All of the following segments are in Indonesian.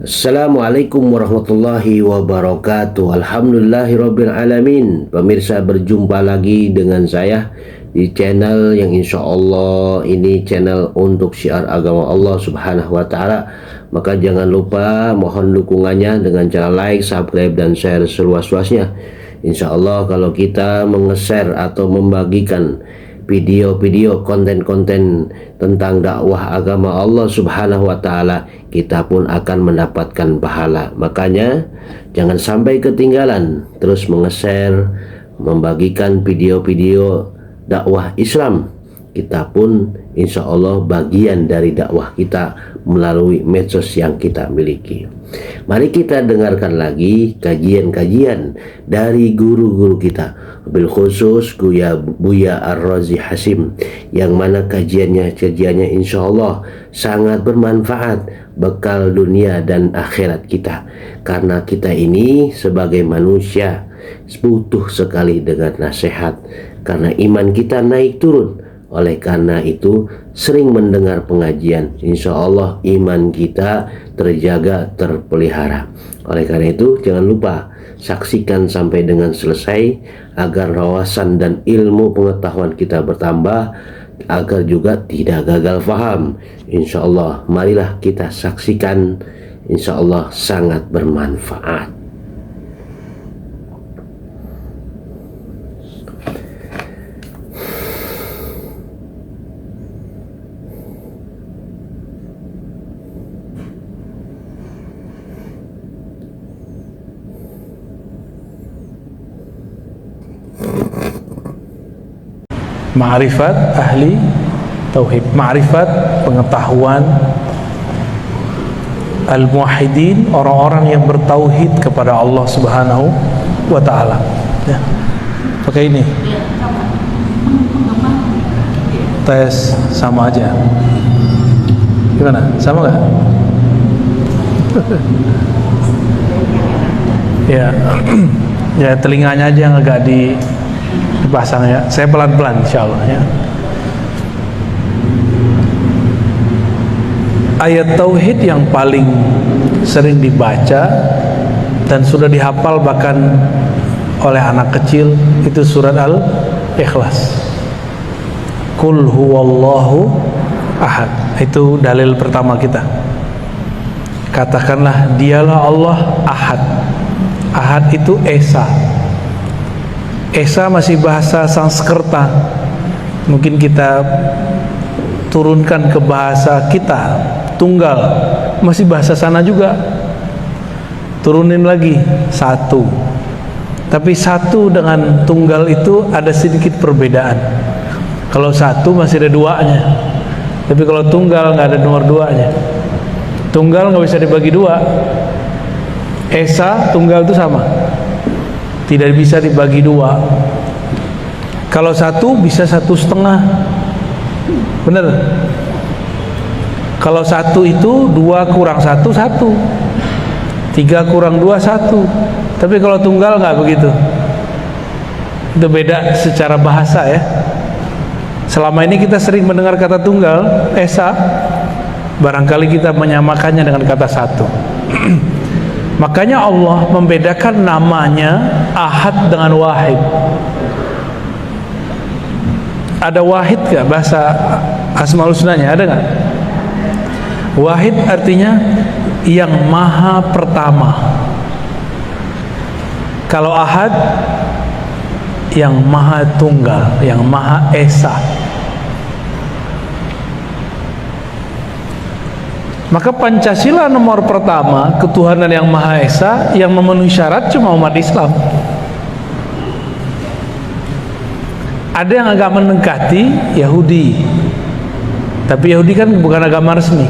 Assalamualaikum warahmatullahi wabarakatuh. Alhamdulillahirabbil alamin. Pemirsa, berjumpa lagi dengan saya di channel yang insya Allah ini channel untuk syiar agama Allah subhanahu wa ta'ala. Maka jangan lupa mohon dukungannya dengan cara like, subscribe, dan share seluas-luasnya. Insya Allah kalau kita menge-share atau membagikan video-video konten-konten tentang dakwah agama Allah subhanahu wa ta'ala, kita pun akan mendapatkan pahala. Makanya jangan sampai ketinggalan, terus menge-share, membagikan video-video dakwah Islam. Kita pun insya Allah bagian dari dakwah kita melalui medsos yang kita miliki. Mari kita dengarkan lagi kajian-kajian dari guru-guru kita, bil khusus Buya Ar-Razi Hasim, yang mana kajiannya insya Allah sangat bermanfaat, bekal dunia dan akhirat kita. Karena kita ini sebagai manusia butuh sekali dengan nasihat, karena iman kita naik turun. Oleh karena itu sering mendengar pengajian, insya Allah iman kita terjaga, terpelihara. Oleh karena itu jangan lupa saksikan sampai dengan selesai agar wawasan dan ilmu pengetahuan kita bertambah, agar juga tidak gagal paham. Insya Allah marilah kita saksikan, insya Allah sangat bermanfaat. Ma'rifat ahli tauhid, ma'rifat pengetahuan al-muwahhidin, orang-orang yang bertauhid kepada Allah subhanahu wa ta'ala. Ya. Pakai ini tes sama aja. Gimana? Sama gak? Ya, ya telinganya aja yang agak dipasang ya. Saya pelan-pelan insyaallah ya. Ayat tauhid yang paling sering dibaca dan sudah dihafal bahkan oleh anak kecil itu surat Al-Ikhlas. Qul huwallahu ahad. Itu dalil pertama kita. Katakanlah dialah Allah ahad. Ahad itu esa. Esa masih bahasa Sanskerta, mungkin kita turunkan ke bahasa kita, tunggal, masih bahasa sana juga. Turunin lagi, satu. Tapi satu dengan tunggal itu ada sedikit perbedaan. Kalau satu masih ada duanya, tapi kalau tunggal nggak ada nomor duanya. Tunggal nggak bisa dibagi dua. Esa, tunggal itu sama, tidak bisa dibagi dua. Kalau satu bisa 1,5, bener. Kalau satu itu 2 kurang 1, 1. 3 kurang 2, 1. Tapi kalau tunggal nggak begitu. Itu beda secara bahasa ya. Selama ini kita sering mendengar kata tunggal, esa, barangkali kita menyamakannya dengan kata satu. Makanya Allah membedakan namanya ahad dengan wahid. Ada wahid gak bahasa Asmaul Husnanya? Ada gak? Wahid artinya yang maha pertama. Kalau ahad yang maha tunggal, yang maha esa. Maka Pancasila nomor pertama, ketuhanan yang Maha Esa, yang memenuhi syarat cuma umat Islam. Ada yang agak mendekati Yahudi, tapi Yahudi kan bukan agama resmi.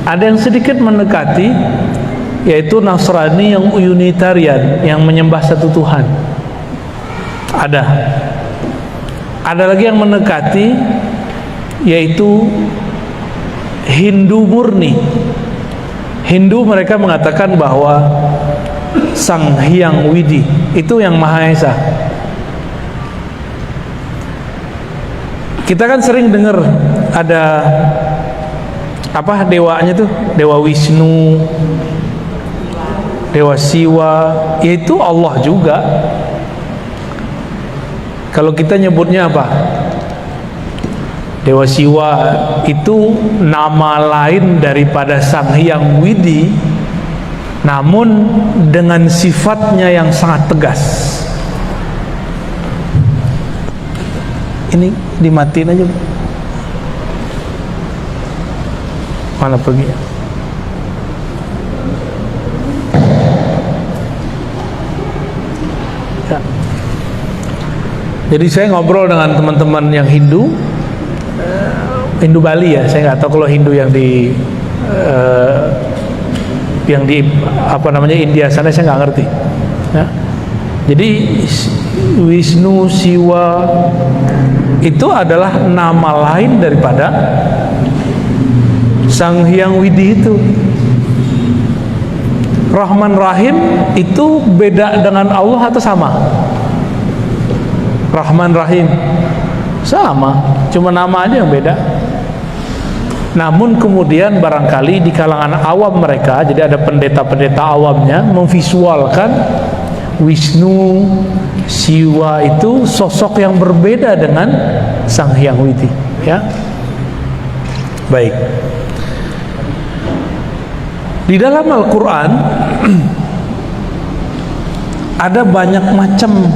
Ada yang sedikit mendekati, yaitu Nasrani yang Unitarian, yang menyembah satu Tuhan. Ada lagi yang mendekati, yaitu Hindu murni. Hindu mereka mengatakan bahwa Sang Hyang Widi itu yang Maha Esa. Kita kan sering dengar ada apa dewanya tuh, Dewa Wisnu, Dewa Siwa, yaitu Allah juga. Kalau kita nyebutnya apa? Dewa Siwa itu nama lain daripada Sang Hyang Widi, namun dengan sifatnya yang sangat tegas. Ini dimatiin aja. Mana pergi? Ya. Jadi saya ngobrol dengan teman-teman yang Hindu Bali ya. Saya nggak tahu kalau Hindu yang di apa namanya India sana, saya nggak ngerti. Ya. Jadi Wisnu Siwa itu adalah nama lain daripada Sang Hyang Widi itu. Rahman Rahim itu beda dengan Allah atau sama? Rahman Rahim sama, cuma nama aja yang beda. Namun kemudian barangkali di kalangan awam mereka, jadi ada pendeta-pendeta awamnya memvisualkan Wisnu Siwa itu sosok yang berbeda dengan Sang Hyang Widi, ya. Baik. Di dalam Al-Quran ada banyak macam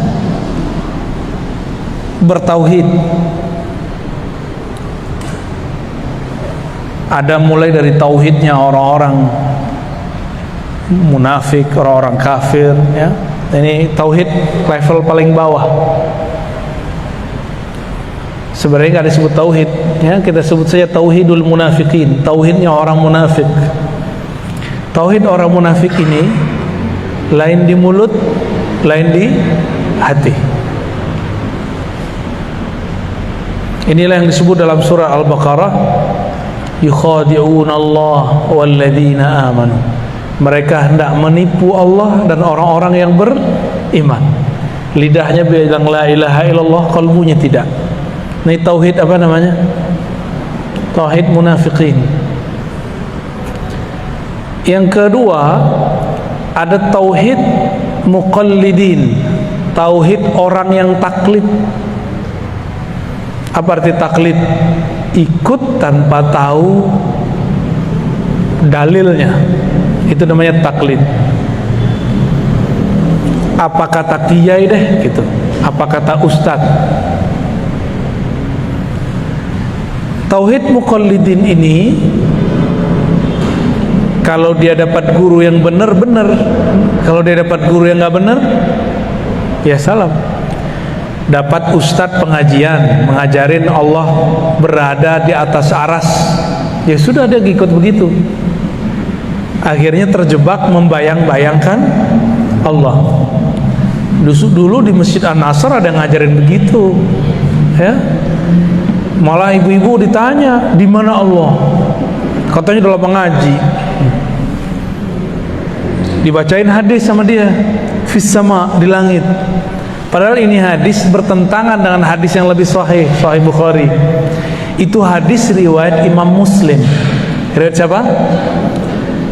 bertauhid. Ada mulai dari tauhidnya orang-orang munafik, orang-orang kafir, ya. Ini tauhid level paling bawah. Sebenarnya nggak disebut tauhid, ya. Kita sebut saja tauhidul munafikin, tauhidnya orang munafik. Tauhid orang munafik ini lain di mulut, lain di hati. Inilah yang disebut dalam surah Al-Baqarah, yukhadi'una Allah walladzina amanu. Mereka hendak menipu Allah dan orang-orang yang beriman. Lidahnya bilang la ilaha illallah, kalbunya tidak. Ini tauhid apa namanya? Tauhid munafikin. Yang kedua, ada tauhid muqallidin, tauhid orang yang taklid. Apa arti taklid? Ikut tanpa tahu dalilnya, itu namanya taklid. Apa kata kiai deh gitu, apa kata ustadz. Tauhid muqallidin ini, kalau dia dapat guru yang benar-benar, kalau dia dapat guru yang nggak benar, ya salam. Dapat ustadz pengajian mengajarin Allah berada di atas aras, ya sudah, dia ikut begitu. Akhirnya terjebak membayang-bayangkan Allah. Dulu di Masjid An-Nasr ada yang ngajarin begitu, ya. Malah ibu-ibu ditanya, di mana Allah? Katanya dalam mengaji. Dibacain hadis sama dia, fis sama, di langit. Padahal ini hadis bertentangan dengan hadis yang lebih sahih, Sahih Bukhari. Itu hadis riwayat Imam Muslim. Riwayat siapa?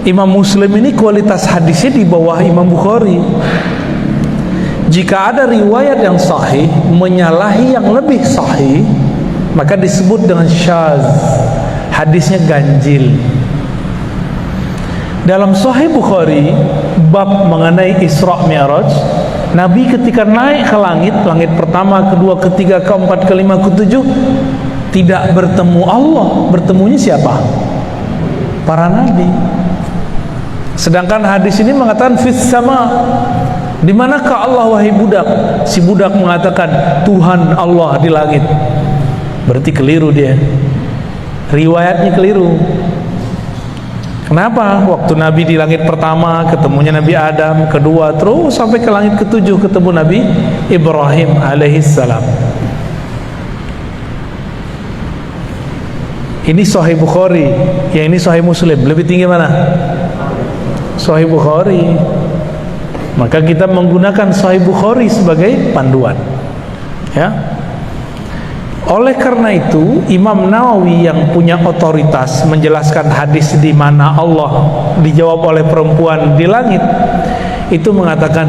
Imam Muslim ini kualitas hadisnya di bawah Imam Bukhari. Jika ada riwayat yang sahih menyalahi yang lebih sahih, maka disebut dengan syadz, hadisnya ganjil. Dalam Sahih Bukhari bab mengenai Isra Mi'raj, Nabi ketika naik ke langit, langit pertama, kedua, ketiga, keempat, kelima, ketujuh, tidak bertemu Allah. Bertemunya siapa? Para nabi. Sedangkan hadis ini mengatakan fis sama. Di manakah Allah wahai budak? Si budak mengatakan Tuhan Allah di langit. Berarti keliru dia. Riwayatnya keliru. Kenapa? Waktu Nabi di langit pertama ketemunya Nabi Adam, kedua, terus sampai ke langit ketujuh ketemu Nabi Ibrahim alaihissalam. Ini Sahih Bukhari, yang ini Sahih Muslim. Lebih tinggi mana? Sahih Bukhari. Maka kita menggunakan Sahih Bukhari sebagai panduan, ya. Oleh karena itu, Imam Nawawi yang punya otoritas menjelaskan hadis di mana Allah dijawab oleh perempuan di langit, itu mengatakan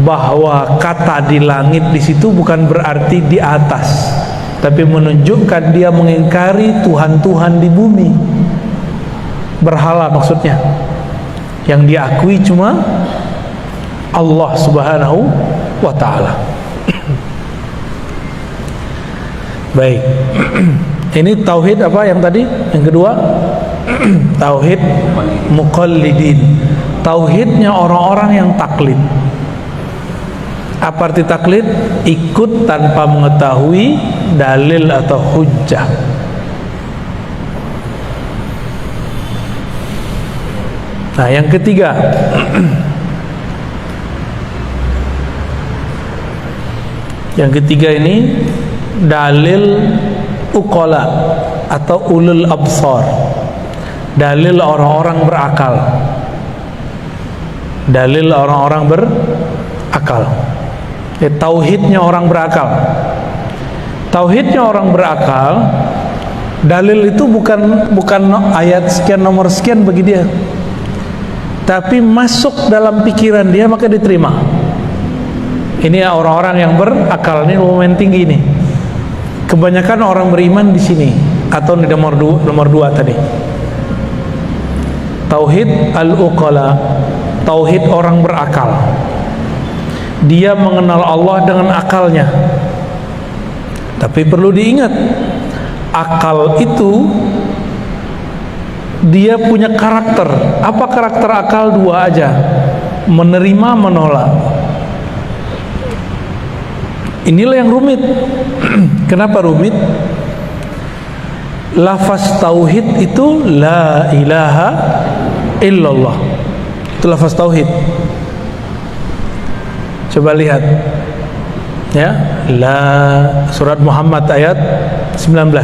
bahwa kata di langit di situ bukan berarti di atas, tapi menunjukkan dia mengingkari Tuhan-Tuhan di bumi, berhala maksudnya. Yang diakui cuma Allah Subhanahu wa ta'ala. Baik. Ini tauhid apa yang tadi? Yang kedua, tauhid muqallidin. Tauhidnya orang-orang yang taklid. Apa arti taklid? Ikut tanpa mengetahui dalil atau hujjah. Nah, yang ketiga, yang ketiga ini dalil uqala atau ulul absar, dalil orang-orang berakal, dalil orang-orang berakal. Tauhidnya orang berakal. Tauhidnya orang berakal, dalil itu bukan ayat sekian nomor sekian bagi dia, tapi masuk dalam pikiran dia maka diterima. Ini orang-orang yang berakal, ini momen tinggi nih. Kebanyakan orang beriman di sini atau di nomor dua tadi. Tauhid al-uqala, tauhid orang berakal. Dia mengenal Allah dengan akalnya. Tapi perlu diingat, akal itu dia punya karakter. Apa karakter akal? Dua aja, menerima, menolak. Inilah yang rumit. Kenapa rumit? Lafaz tauhid itu la ilaha illallah. Itu lafaz tauhid. Coba lihat ya, surat Muhammad ayat 19.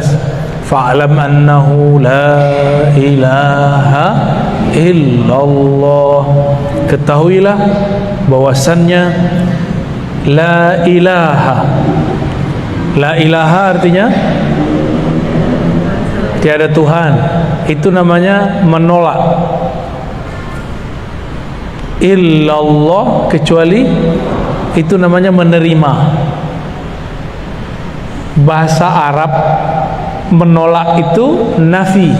Fa'lam annahu la ilaha illallah. Ketahuilah bahwasannya la ilaha. La ilaha artinya tiada Tuhan. Itu namanya menolak. Illallah, kecuali, itu namanya menerima. Bahasa Arab menolak itu nafi.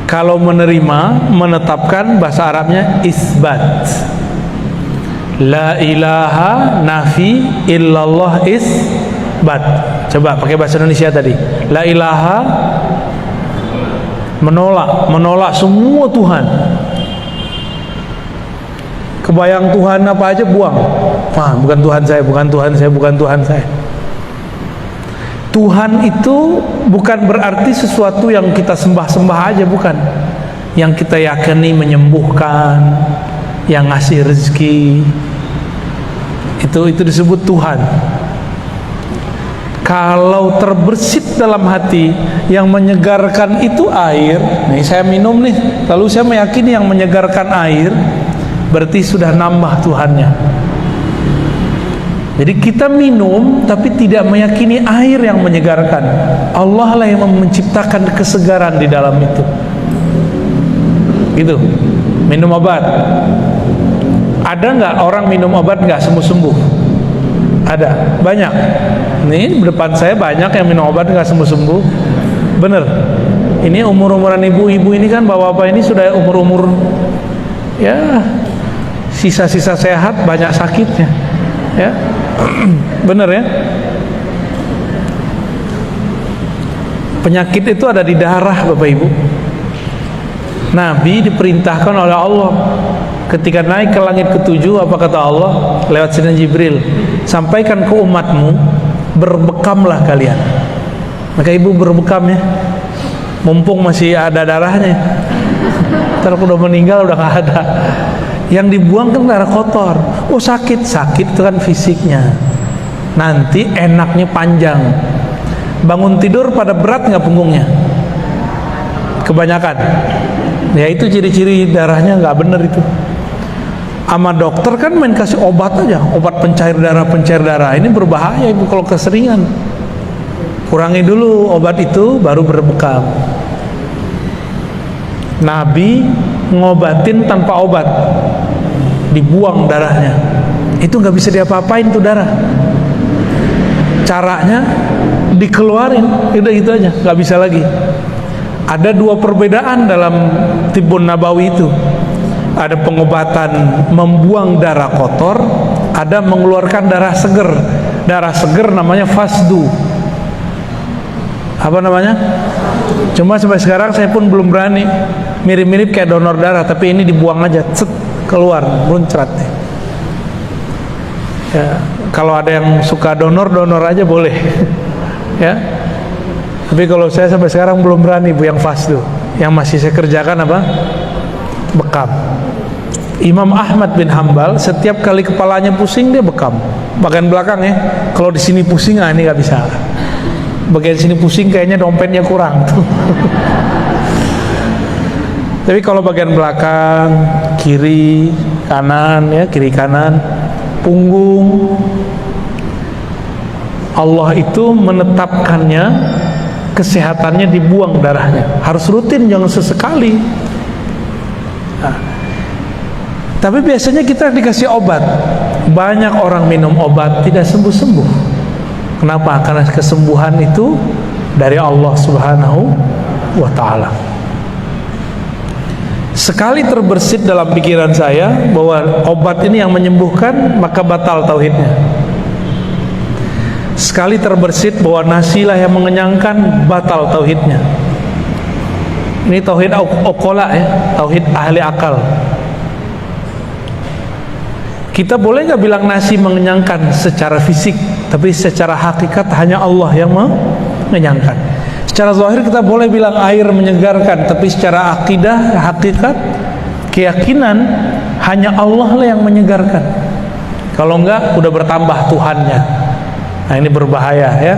Kalau menerima, menetapkan, bahasa Arabnya isbat. La ilaha nafi, illallah isbat. Coba pakai bahasa Indonesia tadi. La ilaha menolak semua Tuhan. Kebayang Tuhan apa aja buang. Wah, bukan Tuhan saya, bukan Tuhan saya, bukan Tuhan saya. Tuhan itu bukan berarti sesuatu yang kita sembah-sembah aja, bukan. Yang kita yakini menyembuhkan, yang ngasih rezeki, itu disebut Tuhan. Kalau terbersit dalam hati, yang menyegarkan itu air. Nih saya minum nih, lalu saya meyakini yang menyegarkan air, berarti sudah nambah Tuhannya. Jadi kita minum tapi tidak meyakini air yang menyegarkan. Allah lah yang menciptakan kesegaran di dalam itu. Gitu. Minum obat. Ada nggak orang minum obat nggak sembuh-sembuh? Ada, banyak. Nih depan saya banyak yang minum obat nggak sembuh-sembuh. Bener. Ini umur-umuran ibu-ibu ini kan, bapak-bapak ini sudah umur-umur ya sisa-sisa sehat, banyak sakitnya. Ya, bener ya. Penyakit itu ada di darah, Bapak Ibu. Nabi diperintahkan oleh Allah ketika naik ke langit ketujuh, apa kata Allah lewat Sayyidina Jibril, sampaikan ke umatmu, berbekamlah kalian. Maka ibu berbekam ya, mumpung masih ada darahnya. Ntar udah meninggal udah gak ada. Yang dibuang kan darah kotor. Oh sakit itu kan fisiknya. Nanti enaknya panjang. Bangun tidur pada berat nggak punggungnya? Kebanyakan. Ya itu ciri-ciri darahnya nggak bener itu. Sama dokter kan main kasih obat aja, obat pencair darah. Ini berbahaya ibu kalau keseringan. Kurangi dulu obat itu, baru berbekam. Nabi ngobatin tanpa obat, dibuang darahnya. Itu nggak bisa diapa-apain tuh darah. Caranya dikeluarin, udah gitu aja, nggak bisa lagi. Ada dua perbedaan dalam Tibbun Nabawi itu. Ada pengobatan membuang darah kotor, ada mengeluarkan darah seger. Darah seger namanya fasdu. Apa namanya? Cuma sampai sekarang saya pun belum berani. Mirip-mirip kayak donor darah, tapi ini dibuang aja, cet, keluar, muncrat. Ya, kalau ada yang suka donor aja boleh. Ya. Tapi kalau saya sampai sekarang belum berani bu yang fasdu. Yang masih saya kerjakan apa? Bekam. Imam Ahmad bin Hambal setiap kali kepalanya pusing dia bekam. Bagian belakang ya. Kalau di sini pusing, ini nggak bisa. Bagian sini pusing kayaknya dompetnya kurang tuh. Tapi kalau bagian belakang, kiri, kanan ya, kiri kanan, punggung, Allah itu menetapkannya, kesehatannya dibuang darahnya. Harus rutin, jangan sesekali. Nah, tapi biasanya kita dikasih obat. Banyak orang minum obat tidak sembuh-sembuh. Kenapa? Karena kesembuhan itu dari Allah Subhanahu wa ta'ala. Sekali terbersit dalam pikiran saya bahwa obat ini yang menyembuhkan, maka batal tauhidnya. Sekali terbersit bahwa nasilah yang mengenyangkan, batal tauhidnya. Ini tauhid uqala ya, tauhid ahli akal. Kita boleh nggak bilang nasi mengenyangkan secara fisik, tapi secara hakikat hanya Allah yang mengenyangkan. Secara zahir kita boleh bilang air menyegarkan, tapi secara akidah, hakikat, keyakinan hanya Allah lah yang menyegarkan. Kalau enggak, udah bertambah Tuhannya. Nah ini berbahaya ya.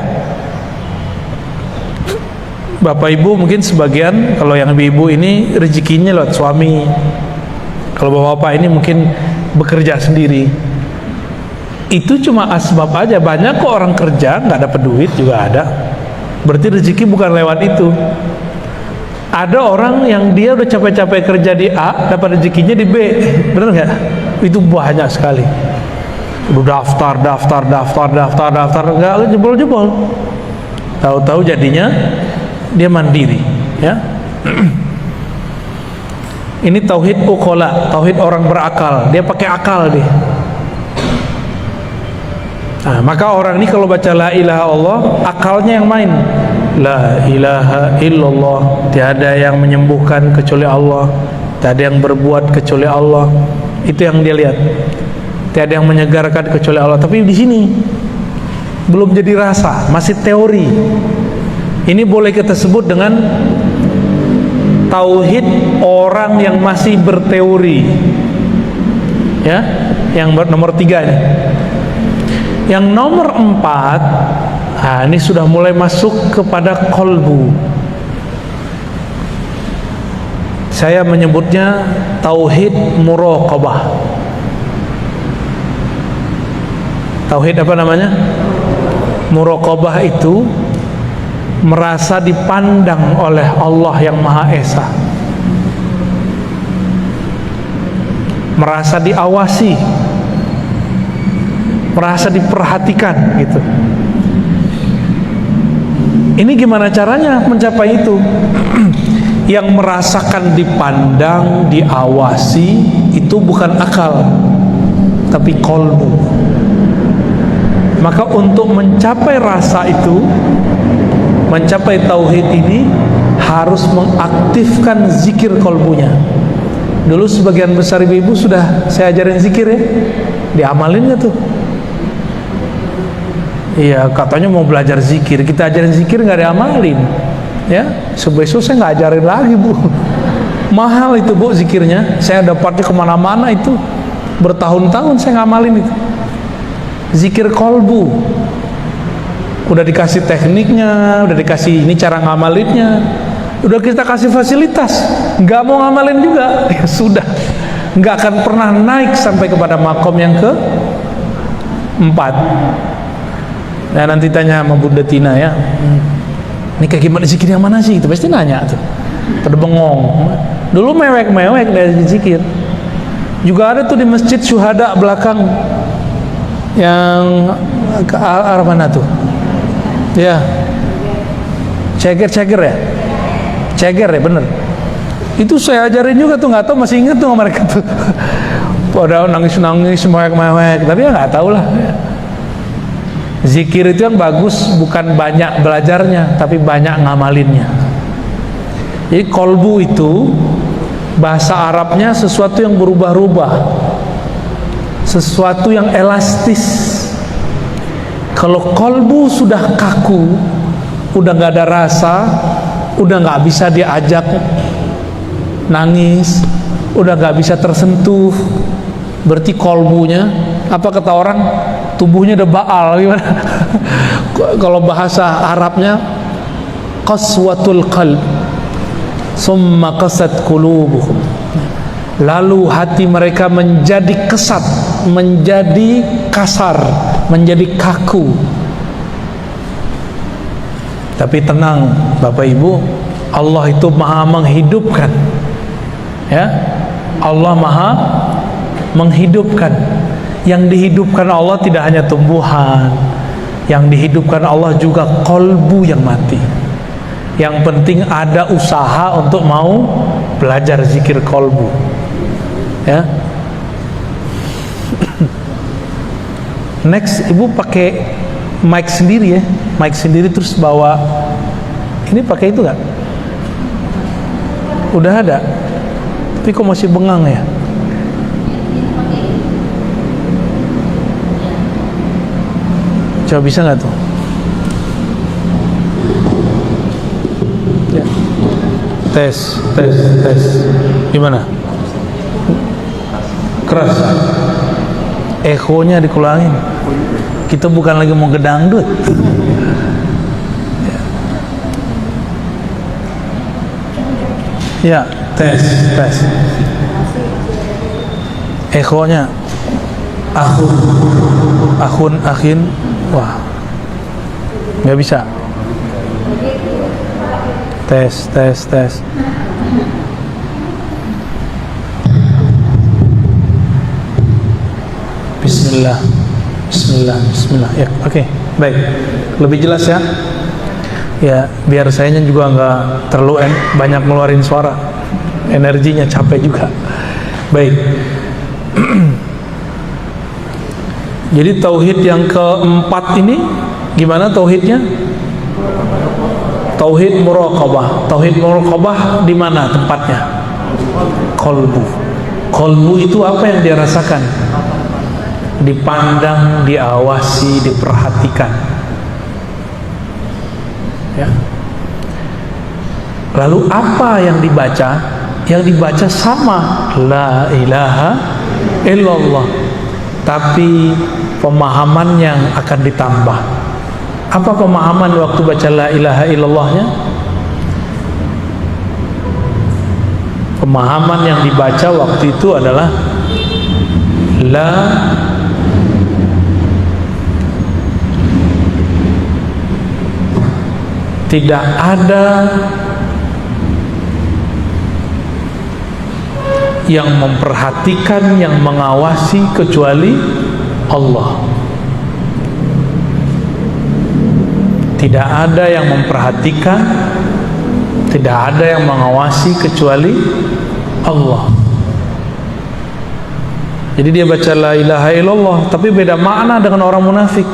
Bapak ibu mungkin sebagian, kalau yang ibu ini rezekinya lewat suami. Kalau bapak-bapak ini mungkin bekerja sendiri. Itu cuma asbab aja. Banyak kok orang kerja nggak dapat duit juga ada. Berarti rezeki bukan lewat itu. Ada orang yang dia udah capek-capek kerja di A, dapat rezekinya di B. Benar nggak? Itu banyak sekali. Udah daftar, nggak jebol-jebol. Tahu-tahu jadinya dia mandiri, ya. Ini tauhid uqala, tauhid orang berakal. Dia pakai akal dia. Nah, maka orang ini kalau baca la ilaha Allah, akalnya yang main. La ilaha illallah, tiada yang menyembuhkan kecuali Allah, tiada yang berbuat kecuali Allah. Itu yang dia lihat. Tiada yang menyegarkan kecuali Allah. Tapi di sini belum jadi rasa, masih teori. Ini boleh kita sebut dengan tauhid orang yang masih berteori. Ya, yang nomor 3 ini. Yang nomor 4, nah ini sudah mulai masuk kepada kolbu. Saya menyebutnya tauhid muraqabah. Tauhid apa namanya? Muraqabah itu merasa dipandang oleh Allah yang Maha Esa, merasa diawasi, merasa diperhatikan gitu. Ini gimana caranya mencapai itu? Yang merasakan dipandang, diawasi itu bukan akal, tapi kolbu. Maka untuk mencapai rasa itu, mencapai tauhid ini, harus mengaktifkan zikir kolbunya. Dulu sebagian besar ibu-ibu sudah saya ajarin zikir ya, diamalin nggak tuh? Iya, katanya mau belajar zikir, kita ajarin zikir nggak diamalin, ya. Besok saya nggak ajarin lagi bu. Mahal itu bu zikirnya, saya dapatnya kemana-mana itu, bertahun-tahun saya ngamalin itu. Zikir kolbu, udah dikasih tekniknya, udah dikasih ini cara ngamalinnya, udah kita kasih fasilitas, nggak mau ngamalin juga, ya sudah, nggak akan pernah naik sampai kepada makom yang ke-4. Nah, nanti tanya sama Bunda Tina ya, ini kayak gimana zikir yang mana sih? Itu pasti nanya tuh, pada bengong. Dulu mewek-mewek dari zikir. Juga ada tuh di Masjid Syuhada belakang, yang ke arah mana tuh? Ya, Ceger ya, Ceger ya, bener. Itu saya ajarin juga tuh, nggak tahu masih inget tuh mereka tuh. Pada nangis-nangis, mewek-mewek, tapi ya nggak tahu lah. Zikir itu yang bagus bukan banyak belajarnya, tapi banyak ngamalinnya. Jadi kolbu itu bahasa Arabnya sesuatu yang berubah-ubah, sesuatu yang elastis. Kalau kolbu sudah kaku, udah nggak ada rasa, udah nggak bisa diajak nangis, udah nggak bisa tersentuh, berarti kolbunya, apa kata orang, tubuhnya udah baal gimana? Kalau bahasa Arabnya qaswatul qalb summa qasat qulubuhum, lalu hati mereka menjadi kesat, menjadi kasar, menjadi kaku. Tapi tenang Bapak Ibu, Allah itu maha menghidupkan, ya, Allah maha menghidupkan. Yang dihidupkan Allah tidak hanya tumbuhan, yang dihidupkan Allah juga kolbu yang mati. Yang penting ada usaha untuk mau belajar zikir kolbu, ya. Next, Ibu pakai mic sendiri ya, mic sendiri terus bawa. Ini pakai itu nggak? Udah ada, tapi kok masih bengang ya? Coba bisa nggak tuh? Ya. Tes. Gimana? Keras. Ekonya dikurangin. Kita bukan lagi mau gedangdut. Ya, tes. Ekonya. Akhin. Wah, nggak bisa. Tes. Bismillah. Ya, oke, baik. Lebih jelas ya. Ya, biar sayanya juga nggak terlalu banyak ngeluarin suara, energinya capek juga. Baik. Jadi tauhid yang keempat ini gimana tauhidnya? Tauhid muraqabah. Tauhid muraqabah di mana tempatnya? Kolbu. Kolbu itu apa yang dia rasakan? Dipandang, diawasi, diperhatikan. Ya. Lalu apa yang dibaca? Yang dibaca sama la ilaha illallah. Tapi pemahaman yang akan ditambah. Apa pemahaman waktu baca la ilaha illallahnya? Pemahaman yang dibaca waktu itu adalah la tidak ada yang memperhatikan, yang mengawasi kecuali Allah. Tidak ada yang memperhatikan, tidak ada yang mengawasi kecuali Allah. Jadi dia baca la ilaha illallah, tapi beda makna dengan orang munafik.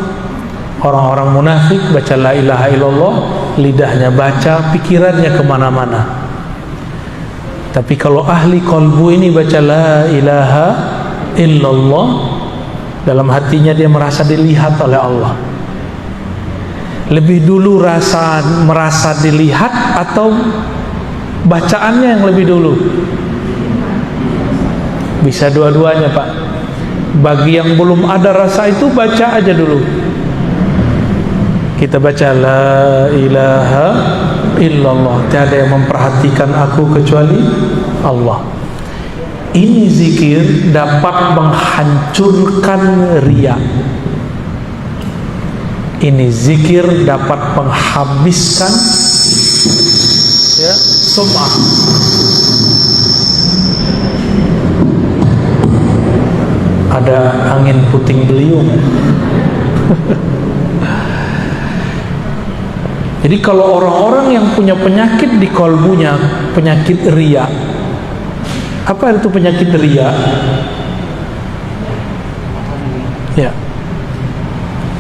Orang-orang munafik baca la ilaha illallah, lidahnya baca, pikirannya kemana-mana. Tapi kalau ahli kolbu ini baca la ilaha illallah, dalam hatinya dia merasa dilihat oleh Allah. Lebih dulu merasa dilihat atau bacaannya yang lebih dulu? Bisa dua-duanya Pak. Bagi yang belum ada rasa itu baca aja dulu. Kita baca la ilaha illallah, tiada yang memperhatikan aku kecuali Allah. Ini zikir dapat menghancurkan riya. Ini zikir dapat menghabiskan ya, sum'ah. Ada angin puting beliung. Jadi kalau orang-orang yang punya penyakit di kolbunya, penyakit riya. Apa itu penyakit riya? Ya.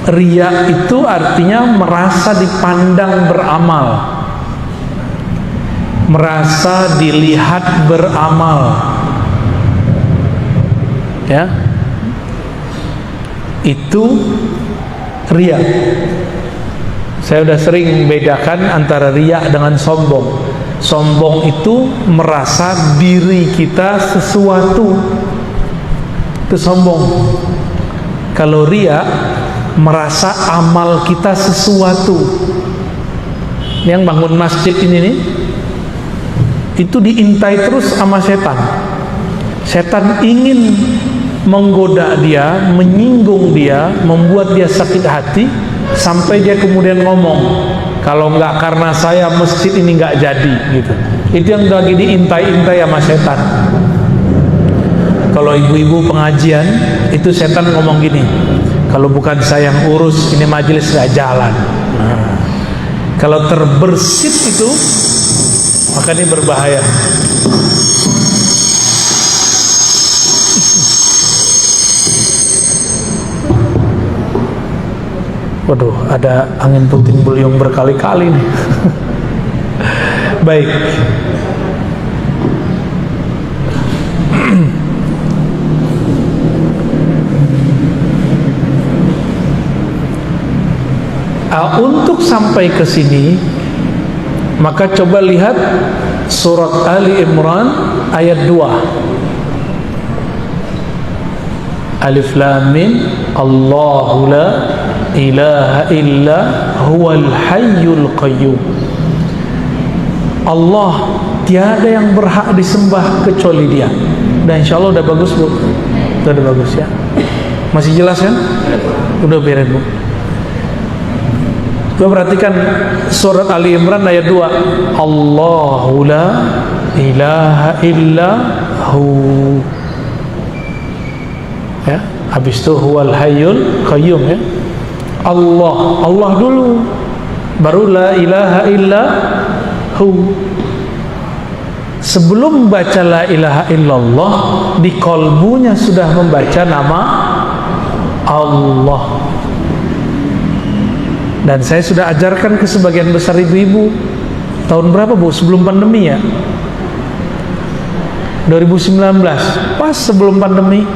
Riya itu artinya merasa dipandang beramal, merasa dilihat beramal. Ya. Itu riya. Saya sudah sering membedakan antara riya dengan sombong. Sombong itu merasa diri kita sesuatu, itu sombong. Kalau riya merasa amal kita sesuatu. Yang bangun masjid ini nih, itu diintai terus sama setan. Setan ingin menggoda dia, menyinggung dia, membuat dia sakit hati, sampai dia kemudian ngomong, kalau enggak karena saya masjid ini enggak jadi, gitu. Itu yang lagi diintai-intai sama setan. Kalau ibu-ibu pengajian, itu setan ngomong gini, kalau bukan saya yang urus, ini majelis enggak jalan. Nah, kalau terbersit itu, maka ini berbahaya. Waduh, ada angin puting beliung berkali-kali nih. Baik. Untuk sampai ke sini, maka coba lihat surat Ali Imran ayat 2. Alif Lam Mim, Allahu la ilaha illa huwal hayyul qayyum. Allah tiada yang berhak disembah kecuali Dia. Dan insyaallah udah bagus, Bu. Udah bagus ya. Masih jelas kan? Udah beres, Bu. Coba perhatikan surat Ali Imran ayat 2. Allahu la ilaha illa hu. Ya, habis itu huwal hayyul qayyum ya. Allah dulu, baru la ilaha illa hu. Sebelum baca la ilaha illallah, di kolbunya sudah membaca nama Allah. Dan saya sudah ajarkan ke sebagian besar ibu-ibu. Tahun berapa, Bu? Sebelum pandemi ya, 2019, pas sebelum pandemi.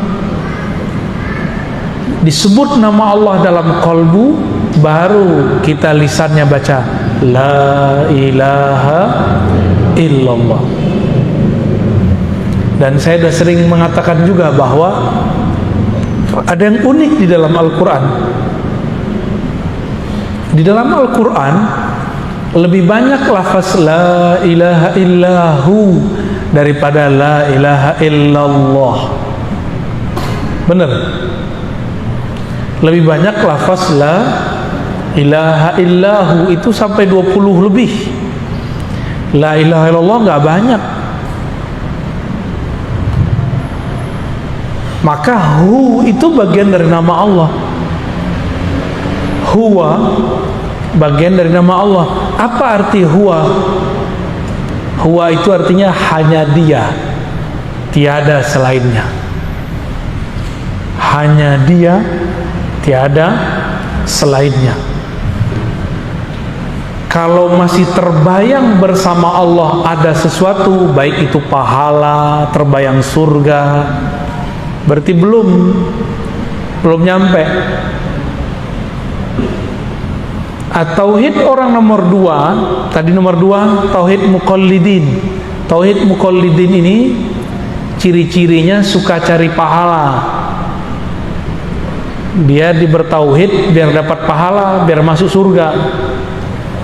Disebut nama Allah dalam kolbu, baru kita lisannya baca la ilaha illallah. Dan saya sudah sering mengatakan juga bahwa ada yang unik di dalam Al-Quran. Di dalam Al-Quran lebih banyak lafaz la ilaha illahu daripada la ilaha illallah. Benar? Lebih banyak lafaz la ilaha illahu itu sampai 20 lebih. La ilaha illallah nggak banyak. Maka hu itu bagian dari nama Allah. Huwa bagian dari nama Allah. Apa arti huwa? Huwa itu artinya hanya Dia, tiada selainnya. Hanya Dia, tiada selainnya. Kalau masih terbayang bersama Allah ada sesuatu, baik itu pahala, terbayang surga, berarti belum nyampe. Tauhid orang nomor 2, tadi nomor 2 tauhid muqallidin. Tauhid muqallidin ini ciri-cirinya suka cari pahala. Dia bertauhid biar dapat pahala, biar masuk surga.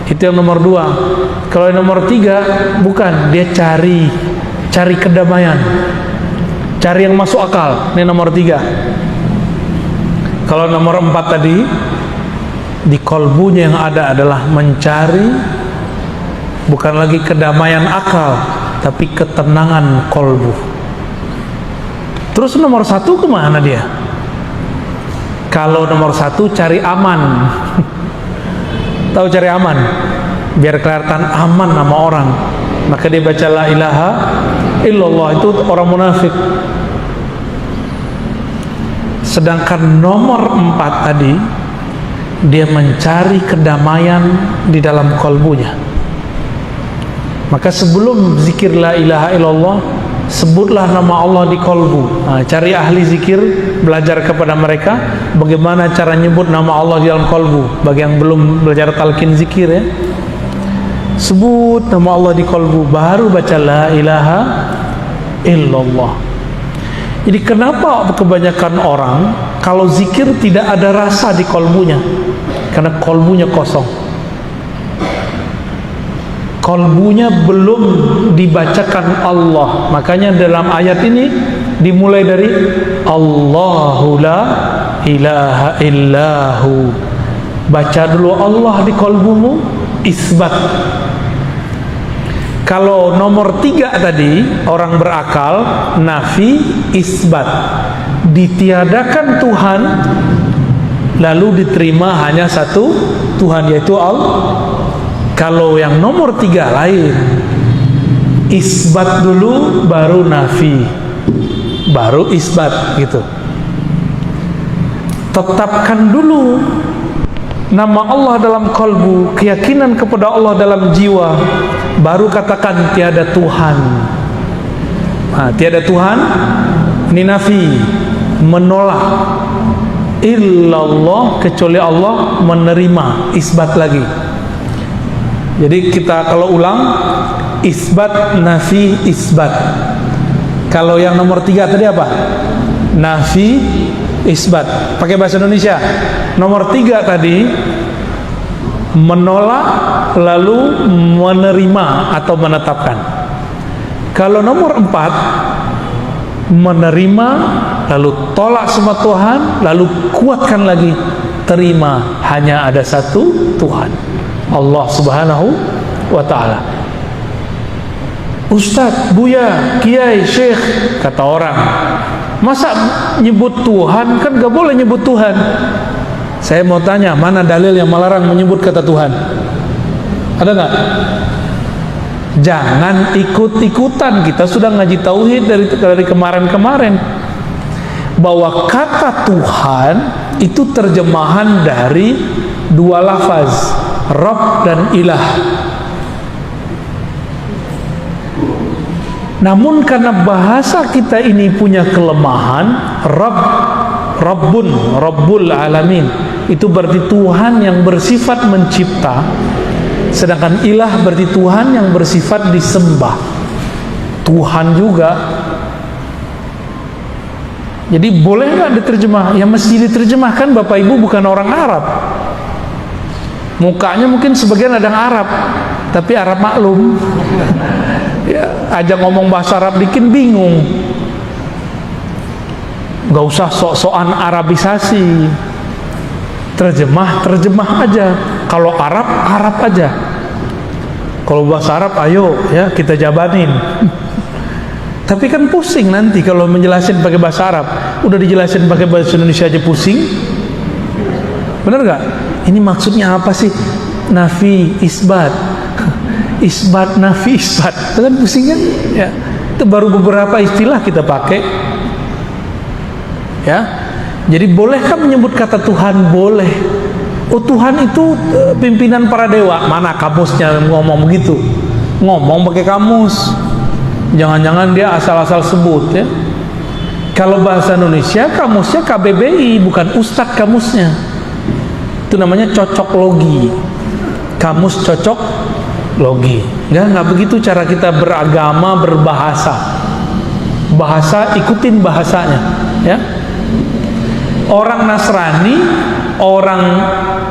Itu yang nomor 2. Kalau yang nomor 3 bukan, dia cari kedamaian. cari yang masuk akal. Ini nomor 3. Kalau nomor 4 tadi, di kolbunya yang ada adalah mencari bukan lagi kedamaian akal, tapi ketenangan kolbu. Terus nomor 1 kemana dia? Kalau nomor 1 cari aman. Tahu cari aman? Biar kelihatan aman nama orang, maka dia baca la ilaha illallah. Itu orang munafik. Sedangkan nomor 4 tadi, dia mencari kedamaian di dalam kolbunya. Maka sebelum zikir la ilaha illallah, sebutlah nama Allah di kolbu. Cari ahli zikir, belajar kepada mereka bagaimana cara nyebut nama Allah di dalam kolbu. Bagi yang belum belajar talqin zikir ya, sebut nama Allah di kolbu, baru baca la ilaha illallah. Jadi kenapa kebanyakan orang kalau zikir tidak ada rasa di kolbunya? Karena kolbunya kosong, kolbunya belum dibacakan Allah. Makanya dalam ayat ini dimulai dari Allahu la ilaha illahu. Baca dulu Allah di kolbumu, isbat. Kalau nomor 3 tadi, orang berakal, nafi, isbat. Ditiadakan Tuhan, lalu diterima hanya satu Tuhan, yaitu Allah. Kalau yang nomor 3 lain, isbat dulu baru nafi, baru isbat gitu. Tetapkan dulu nama Allah dalam kalbu, keyakinan kepada Allah dalam jiwa, baru katakan tiada Tuhan. Tiada Tuhan, ini nafi, menolak. Illallah, kecuali Allah, menerima, isbat lagi. Jadi kita kalau ulang, isbat, nafi, isbat. Kalau yang nomor 3 tadi apa? Nafi, isbat. Pakai bahasa Indonesia. Nomor 3 tadi menolak lalu menerima atau menetapkan. Kalau nomor 4 menerima lalu tolak semua Tuhan, lalu kuatkan lagi, terima hanya ada satu Tuhan, Allah Subhanahu wa ta'ala. Ustadz, Buya, Kiai, Syekh, kata orang, masa nyebut Tuhan? Kan gak boleh nyebut Tuhan. Saya mau tanya, mana dalil yang melarang menyebut kata Tuhan? Ada gak? Jangan ikut-ikutan. Kita sudah ngaji tauhid dari kemarin-kemarin, bahwa kata Tuhan itu terjemahan dari 2 lafaz, Rabb dan Ilah. Namun karena bahasa kita ini punya kelemahan, Rabbun, Rabbul Alamin, itu berarti Tuhan yang bersifat mencipta, sedangkan Ilah berarti Tuhan yang bersifat disembah. Tuhan juga. Jadi boleh nggak diterjemah? Ya mesti diterjemahkan. Bapak Ibu bukan orang Arab. Mukanya mungkin sebagian ada yang Arab, tapi Arab maklum. Ya, aja ngomong bahasa Arab dikit bingung. Gak usah sok-sokan Arabisasi. Terjemah aja. Kalau Arab, Arab aja. Kalau bahasa Arab, ayo ya kita jabanin. Tapi kan pusing nanti kalau menjelasin pakai bahasa Arab. Udah dijelasin pakai bahasa Indonesia aja pusing. Bener gak? Ini maksudnya apa sih? Nafi, isbat. Isbat, nafi, isbat. Itu kan pusing kan? Ya. Itu baru beberapa istilah kita pakai. Ya. Jadi bolehkah menyebut kata Tuhan? Boleh. Oh, Tuhan itu pimpinan para dewa. Mana kamusnya ngomong begitu? Ngomong pakai kamus. Jangan-jangan dia asal-asal sebut ya. Kalau bahasa Indonesia kamusnya KBBI, bukan Ustadz kamusnya. Itu namanya cocok logi. Kamus cocok logi. Nggak begitu cara kita beragama, berbahasa. Bahasa, ikutin bahasanya ya. Orang Nasrani, orang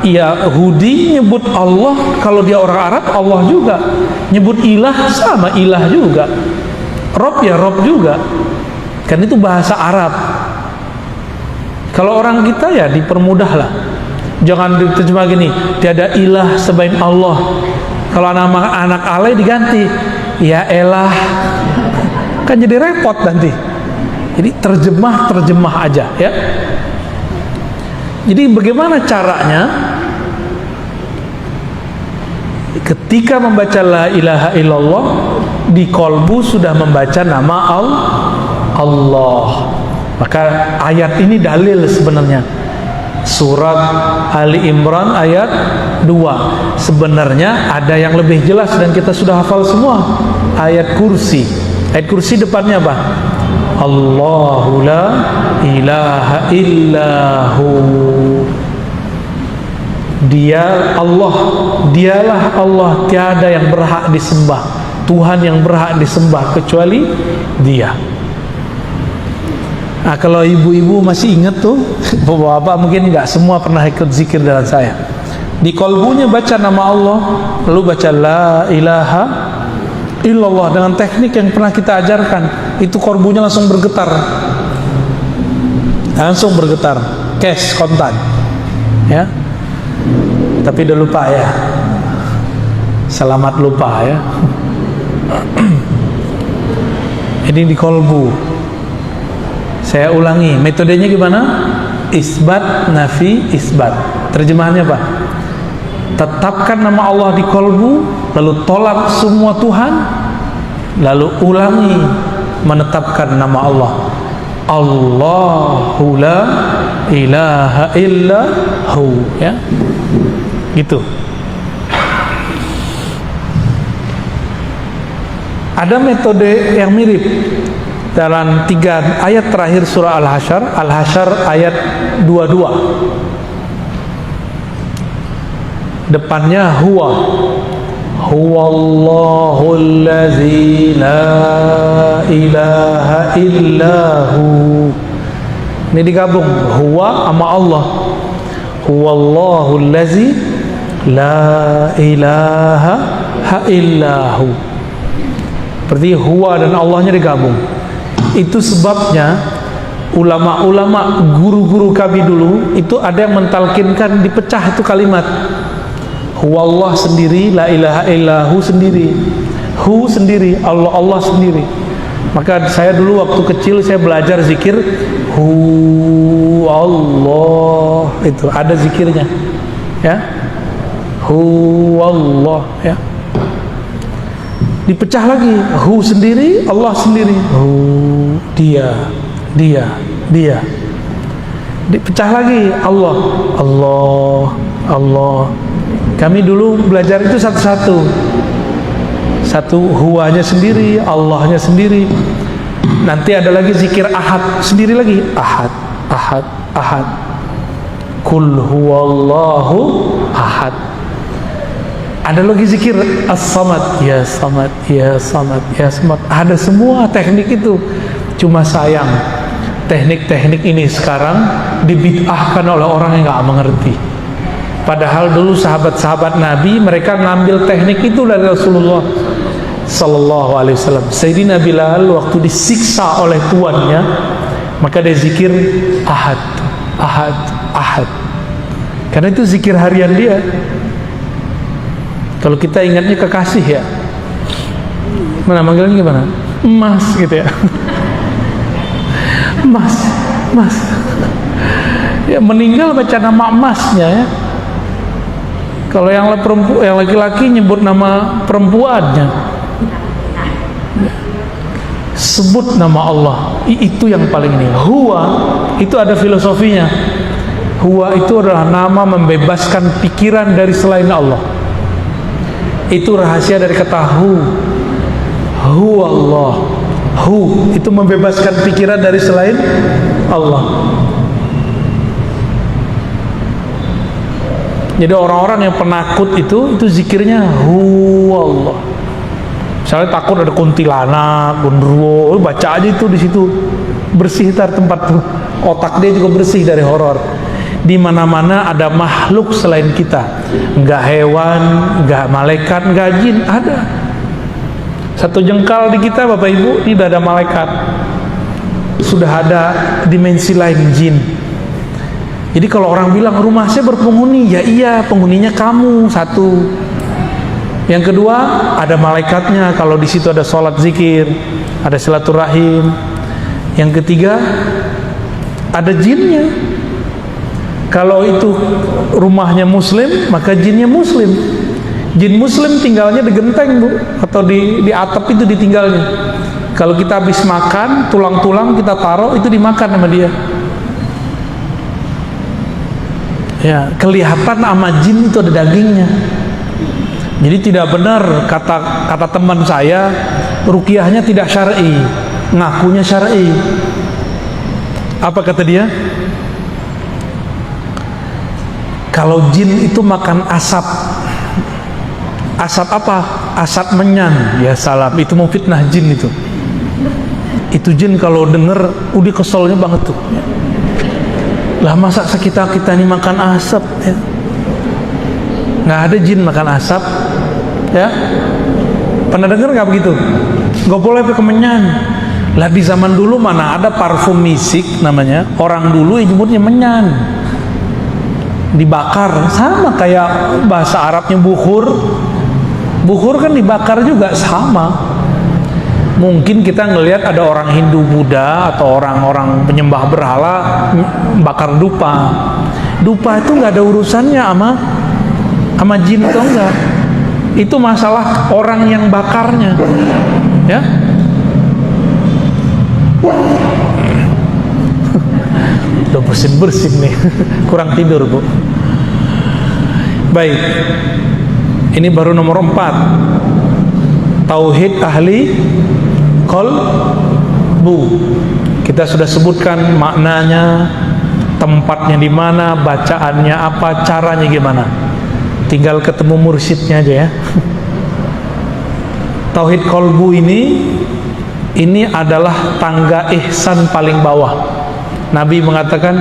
Yahudi nyebut Allah, kalau dia orang Arab Allah juga. Nyebut ilah sama ilah juga. Rob ya Rob juga. Kan itu bahasa Arab. Kalau orang kita ya dipermudah lah. Jangan diterjemah gini, tiada ilah selain Allah. Kalau anak alay diganti, ya elah. Kan jadi repot nanti. Jadi terjemah aja ya. Jadi bagaimana caranya? Ketika membaca la ilaha illallah, di kolbu sudah membaca nama Allah. Maka ayat ini dalil sebenarnya. Surat Ali Imran ayat 2. Sebenarnya ada yang lebih jelas dan kita sudah hafal semua. Ayat kursi. Ayat kursi depannya apa? Allahu la ilaha illahu. Dia Allah, dialah Allah, tiada yang berhak disembah, Tuhan yang berhak disembah kecuali Dia. Nah, kalau ibu-ibu masih ingat tuh, bapak-bapak mungkin nggak semua pernah ikut zikir dengan saya. Di kolbunya baca nama Allah, lalu baca la ilaha illallah dengan teknik yang pernah kita ajarkan. Itu kolbunya langsung bergetar, cash kontan, ya. Tapi udah lupa ya, selamat lupa ya. Ini di kolbu. Saya ulangi, metodenya gimana? Isbat, nafi, isbat. Terjemahannya apa? Tetapkan nama Allah di kolbu, lalu tolak semua Tuhan, lalu ulangi menetapkan nama Allah. Allahu la ilaha illahu, ya. Gitu. Ada metode yang mirip dalam 3 ayat terakhir surah Al-Hasyr. Al-Hasyr ayat 22. Depannya huwa. Huwallahu allazi la ilaha illahu. Ini digabung, huwa sama Allah. Huwallahu allazi la ilaha illahu. Berarti huwa dan Allahnya digabung. Itu sebabnya ulama-ulama, guru-guru kami dulu itu ada yang mentalkinkan dipecah itu kalimat. Huwallah sendiri, la ilaha illahu sendiri, hu sendiri, Allah sendiri. Maka saya dulu waktu kecil saya belajar zikir hu Allah, itu ada zikirnya, ya. Hu Allah, ya. Dipecah lagi, hu sendiri, Allah sendiri, hu dia. Dipecah lagi, Allah. Kami dulu belajar itu satu-satu. Satu huwanya sendiri, Allahnya sendiri. Nanti ada lagi zikir ahad sendiri lagi, ahad. Kul huwallahu ahad. Ada lagi zikir as-samad, ya samad, ya samad, ya samad. Ada semua teknik itu. Cuma sayang, teknik-teknik ini sekarang dibid'ahkan oleh orang yang nggak mengerti. Padahal dulu sahabat-sahabat Nabi mereka ngambil teknik itu dari Rasulullah Sallallahu Alaihi Wasallam. Sayyidina Bilal waktu disiksa oleh tuannya, maka dia zikir ahad. Karena itu zikir harian dia. Kalau kita ingatnya kekasih ya, mana manggilnya gimana? Mas gitu ya. Mas. Ya meninggal baca nama emasnya ya. Kalau yang laki-laki nyebut nama perempuannya, sebut nama Allah. Itu yang paling ini. Huwa itu ada filosofinya. Huwa itu adalah nama membebaskan pikiran dari selain Allah. Itu rahasia dari kata hu. Huwa Allah. Hu itu membebaskan pikiran dari selain Allah. Jadi orang-orang yang penakut itu zikirnya huwallah. Misalnya takut ada kuntilanak, genderuwo, baca aja itu di situ. Bersih tar tempat tuh. Otak dia juga bersih dari horor. Di mana-mana ada makhluk selain kita. Enggak hewan, enggak malaikat, enggak jin, ada. Satu jengkal di kita Bapak Ibu, ini udah ada malaikat. sudah ada dimensi lain, jin. Jadi kalau orang bilang rumah saya berpenghuni, ya iya, penghuninya kamu satu. Yang kedua, ada malaikatnya kalau di situ ada sholat zikir, ada silaturahim. Yang ketiga, ada jinnya. Kalau itu rumahnya muslim, maka jinnya muslim. Jin muslim tinggalnya di genteng, Bu, atau di atap itu ditinggalnya. Kalau kita habis makan, tulang-tulang kita taruh, itu dimakan sama dia. Ya, kelihatan sama jin itu ada dagingnya. Jadi tidak benar kata teman saya, ruqyahnya tidak syar'i, ngakunya syar'i. Apa kata dia? Kalau jin itu makan asap. Asap apa? Asap menyan. Ya salam, itu mau fitnah jin itu. Itu jin kalau denger, udah keselnya banget tuh. Lah masa kita ini makan asap ya? Nggak ada jin makan asap ya. Pernah dengar nggak begitu? Nggak boleh pakai menyan. Lah di zaman dulu mana ada parfum misik namanya, orang dulu nyebutnya menyan, dibakar. Sama kayak bahasa Arabnya bukhur. Bukhur kan dibakar juga, sama. Mungkin kita ngelihat ada orang Hindu Buddha atau orang-orang penyembah berhala bakar dupa. Dupa itu nggak ada urusannya sama jin atau enggak. Itu masalah orang yang bakarnya, ya. Udah bersin-bersin nih, kurang tidur, Bu. Baik, ini baru nomor 4, tauhid ahli qalbu. Kita sudah sebutkan maknanya, tempatnya di mana, bacaannya apa, caranya gimana. Tinggal ketemu mursyidnya aja ya. Tauhid qalbu ini adalah tangga ihsan paling bawah. Nabi mengatakan,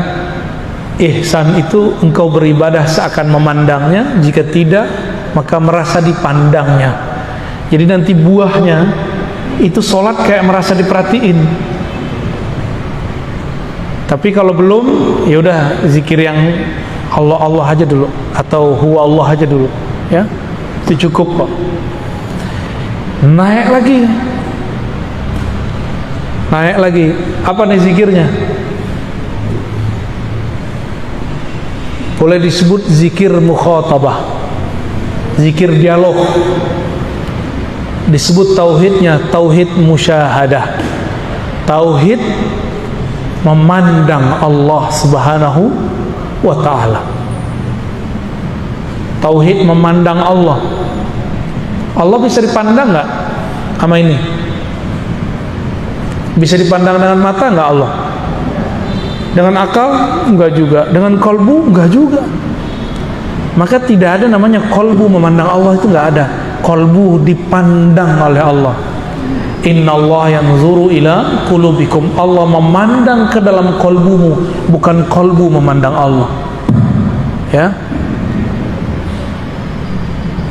ihsan itu engkau beribadah seakan memandangnya, jika tidak maka merasa dipandangnya. Jadi nanti buahnya itu sholat kayak merasa diperhatiin. Tapi kalau belum, ya udah zikir yang Allah aja dulu, atau huwa Allah aja dulu, ya, itu cukup kok. Naik lagi, apa nih zikirnya? Boleh disebut zikir mukhatabah, zikir dialog. Disebut tauhidnya tauhid musyahadah, tauhid memandang Allah Subhanahu wa ta'ala. Tauhid memandang Allah. Allah bisa dipandang nggak sama ini? Bisa dipandang dengan mata nggak Allah? Dengan akal? Enggak juga. Dengan kolbu? Enggak juga. Maka tidak ada namanya kolbu memandang Allah, itu nggak ada. Kolbu dipandang oleh Allah. Innallaha yanzuru ila qulubikum. Allah memandang ke dalam kolbumu, bukan kolbu memandang Allah. Ya.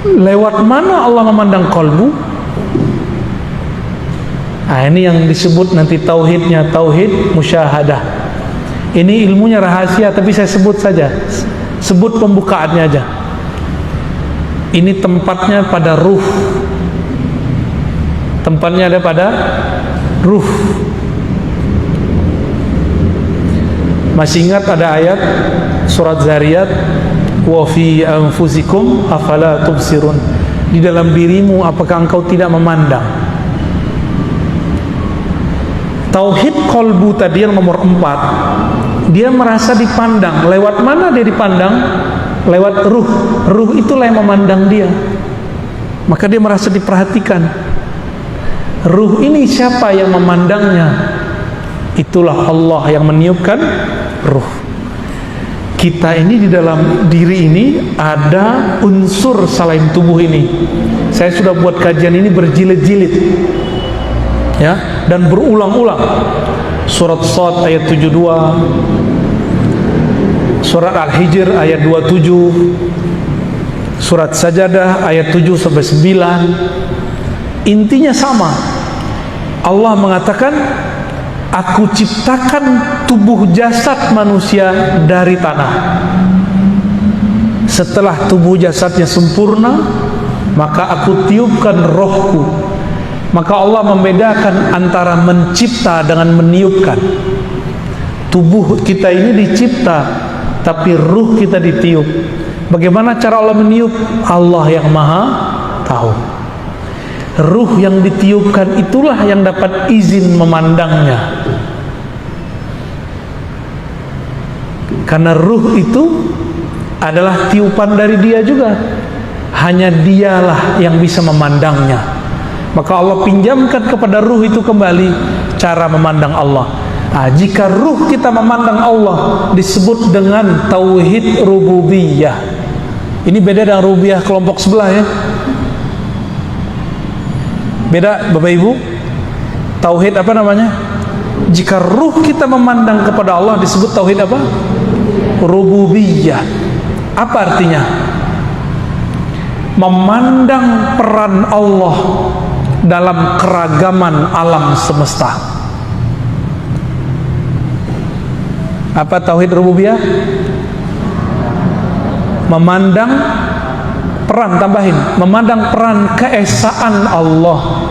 Lewat mana Allah memandang kolbu? Nah, ini yang disebut nanti tauhidnya, tauhid musyahadah. Ini ilmunya rahasia, tapi saya sebut saja. Sebut pembukaannya aja. Ini tempatnya pada ruh. Tempatnya ada pada ruh. Masih ingat ada ayat surat Zariyat, wa fi anfusikum afala tubsirun. Di dalam dirimu apakah engkau tidak memandang? Tauhid kolbu tadi yang nomor 4, dia merasa dipandang. Lewat mana dia dipandang? Lewat ruh. Ruh itulah yang memandang dia, maka dia merasa diperhatikan. Ruh ini siapa yang memandangnya? Itulah Allah yang meniupkan ruh. Kita ini di dalam diri ini ada unsur selain tubuh ini. Saya sudah buat kajian ini berjilid-jilid, ya, dan berulang-ulang. Surat Shad ayat 72, surat Al-Hijr ayat 27, surat Sajadah ayat 7 sampai 9. Intinya sama. Allah mengatakan Aku ciptakan tubuh jasad manusia dari tanah. Setelah tubuh jasadnya sempurna, maka aku tiupkan rohku. Maka Allah membedakan antara mencipta dengan meniupkan. Tubuh kita ini dicipta, tapi ruh kita ditiup. Bagaimana cara Allah meniup? Allah yang maha tahu. Ruh yang ditiupkan itulah yang dapat izin memandangnya. Karena ruh itu adalah tiupan dari Dia juga. Hanya Dialah yang bisa memandangnya. Maka Allah pinjamkan kepada ruh itu kembali cara memandang Allah. Nah, jika ruh kita memandang Allah disebut dengan tauhid rububiyah. Ini beda dengan rububiyah kelompok sebelah ya. Beda Bapak Ibu. Tauhid apa namanya? Jika ruh kita memandang kepada Allah disebut tauhid apa? Rububiyah. Apa artinya? Memandang peran Allah dalam keragaman alam semesta. Apa tauhid rububiyah? Memandang peran, tambahin, memandang peran keesaan Allah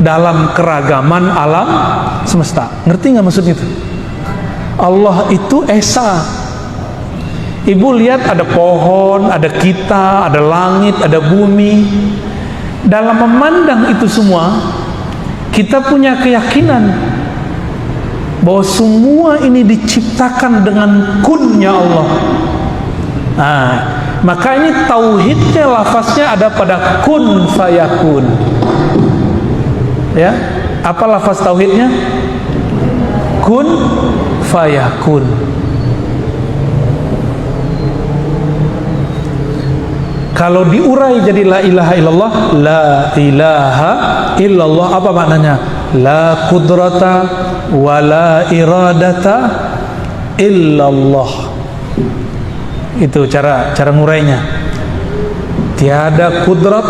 dalam keragaman alam semesta. Ngerti nggak maksud itu? Allah itu esa. Ibu lihat ada pohon, ada kita, ada langit, ada bumi. Dalam memandang itu semua, kita punya keyakinan bahwa semua ini diciptakan dengan kunnya Allah. Nah, maka ini tauhidnya, lafaznya ada pada kun fayakun. Ya, apa lafaz tauhidnya? Kun fayakun. Kalau diurai jadi la ilaha illallah, la ilaha illallah apa maknanya? La qudrata wa la iradata illallah. Itu cara ngurainya. Tiada kudrat,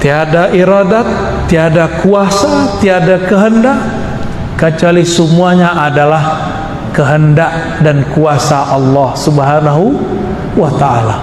tiada iradat, tiada kuasa, tiada kehendak, kecuali semuanya adalah kehendak dan kuasa Allah Subhanahu wa ta'ala.